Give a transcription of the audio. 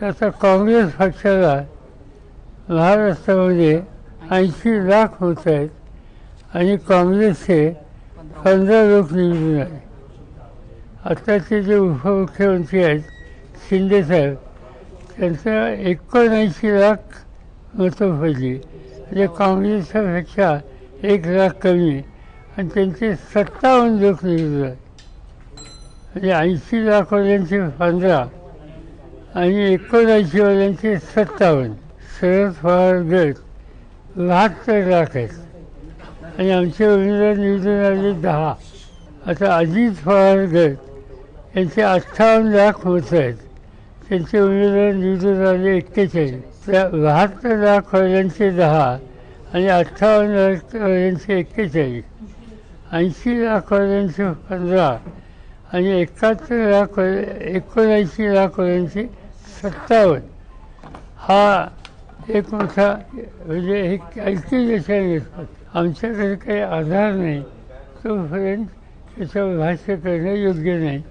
आता काँग्रेस पक्षाला महाराष्ट्रामध्ये 80 लाख होत आहेत आणि काँग्रेसचे 15 लोक निवडून आले. आत्ताचे जे उपमुख्यमंत्री आहेत शिंदेसाहेब, त्यांचं 79 लाख मतं पडली, म्हणजे काँग्रेसपेक्षा 1 लाख कमी आणि त्यांचे 57 लोक निवडून आले. म्हणजे 80 लाखवाल्यांचे 15 आणि 79वाल्यांचे 57. शरद पवार गट 72 लाख आहेत आणि आमचे उमेदवार निवडून आले 10. आता अजित पवार गट यांचे 58 लाख मतं आहेत, त्यांचे उमेदवार निवडून आले 41. त्या 72 लाखवाल्यांचे 10 आणि 58 लाखवाल्यांचे 41, 80 लाखवाल्यांचे 15 आणि 79 लाखवाल्यांचे 57. हा एक मोठा म्हणजे एक ऐक्य आमच्याकडे काही आधार नाही, तोपर्यंत त्याच्यावर भाष्य करणं योग्य नाही.